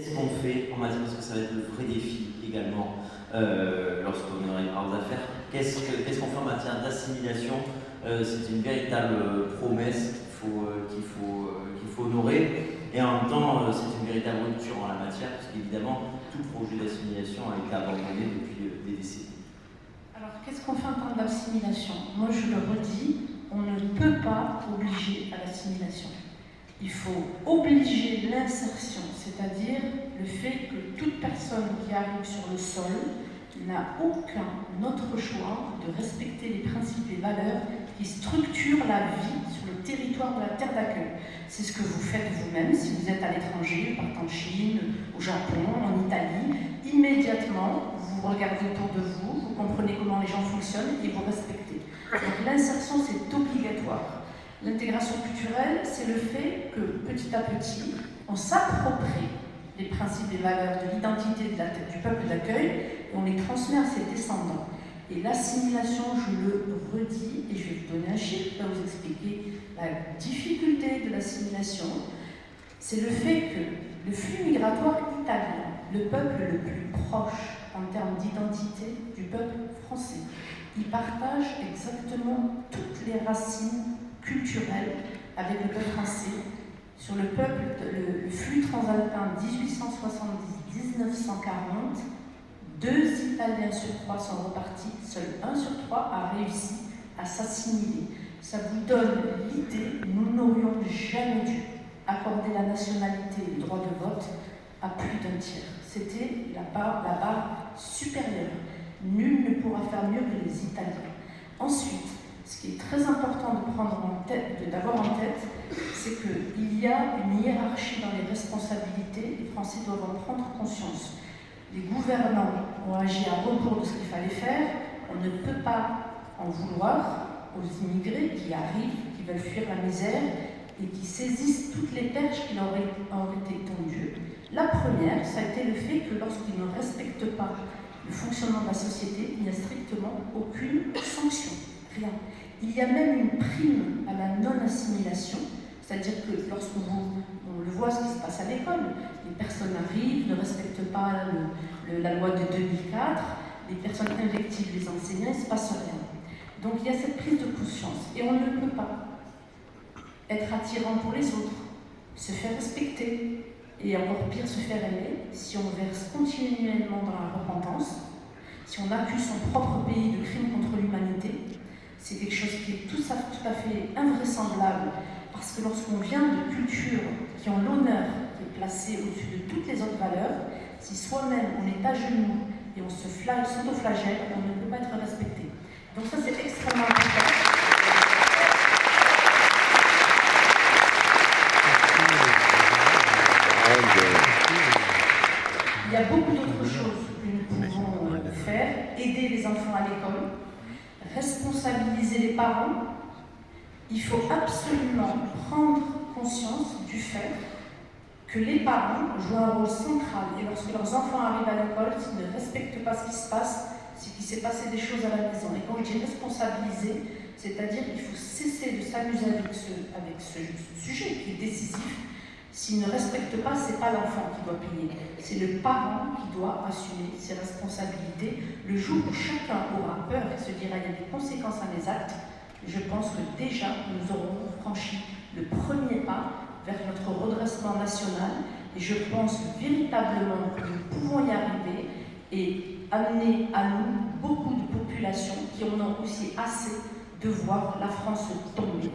Qu'est-ce qu'on fait en matière, parce que ça va être le vrai défi également lorsqu'on arrivera aux affaires, qu'est-ce qu'on fait en matière d'assimilation? C'est une véritable promesse qu'il faut honorer, et en même temps c'est une véritable rupture en la matière, parce qu'évidemment tout projet d'assimilation a été abandonné depuis des décennies. Alors qu'est-ce qu'on fait en termes d'assimilation? Moi je le redis, on ne peut pas obliger à l'assimilation. Il faut obliger l'insertion, c'est-à-dire le fait que toute personne qui arrive sur le sol n'a aucun autre choix de respecter les principes et valeurs qui structurent la vie sur le territoire de la terre d'accueil. C'est ce que vous faites vous-même si vous êtes à l'étranger, partant en Chine, au Japon, en Italie. Immédiatement, vous regardez autour de vous, vous comprenez comment les gens fonctionnent et vous respectez. Donc l'insertion, c'est obligatoire. L'intégration culturelle, c'est le fait que petit à petit, on s'approprie les principes et valeurs de l'identité du peuple d'accueil et on les transmet à ses descendants. Et l'assimilation, je le redis, et je vais vous donner un chiffre qui va vous expliquer la difficulté de l'assimilation, c'est le fait que le flux migratoire italien, le peuple le plus proche en termes d'identité du peuple français, il partage exactement toutes les racines culturel avec le peuple français, sur le flux transalpin 1870-1940, 2 Italiens sur 3 sont repartis, seul 1 sur 3 a réussi à s'assimiler. Ça vous donne l'idée, nous n'aurions jamais dû accorder la nationalité et le droit de vote à plus d'1 tiers. C'était la barre supérieure. Nul ne pourra faire mieux que les Italiens. Ensuite, ce qui est très important d'avoir en tête, c'est qu'il y a une hiérarchie dans les responsabilités. Les Français doivent en prendre conscience. Les gouvernants ont agi à rebours de ce qu'il fallait faire. On ne peut pas en vouloir aux immigrés qui arrivent, qui veulent fuir la misère et qui saisissent toutes les perches qui leur ont été tendues. La première, ça a été le fait que lorsqu'ils ne respectent pas le fonctionnement de la société, il n'y a strictement aucune sanction. Rien. Il y a même une prime à la non-assimilation, c'est-à-dire que on le voit ce qui se passe à l'école, les personnes arrivent, ne respectent pas la loi de 2004, les personnes invectivent les enseignants, il ne se passe rien. Donc il y a cette prise de conscience, et on ne peut pas être attirant pour les autres, se faire respecter, et encore pire, se faire aimer, si on verse continuellement dans la repentance, si on accuse son propre pays de crimes contre l'humanité. C'est quelque chose qui est tout à fait invraisemblable, parce que lorsqu'on vient de cultures qui ont l'honneur qui est placé au-dessus de toutes les autres valeurs, si soi-même on est à genoux et on s'autoflagelle, on ne peut pas être respecté. Donc ça, c'est extrêmement important. Il y a beaucoup d'autres choses que nous pouvons faire. Aider les enfants à l'école, responsabiliser les parents. Il faut absolument prendre conscience du fait que les parents jouent un rôle central. Et lorsque leurs enfants arrivent à l'école, s'ils ne respectent pas ce qui se passe, c'est qu'il s'est passé des choses à la maison. Et quand je dis responsabiliser, c'est-à-dire qu'il faut cesser de s'amuser avec ce sujet qui est décisif. S'il ne respecte pas, ce n'est pas l'enfant qui doit payer, c'est le parent qui doit assumer ses responsabilités. Le jour où chacun aura peur et se dira il y a des conséquences à mes actes, je pense que déjà nous aurons franchi le premier pas vers notre redressement national, et je pense véritablement que nous pouvons y arriver et amener à nous beaucoup de populations qui en ont aussi assez de voir la France tomber.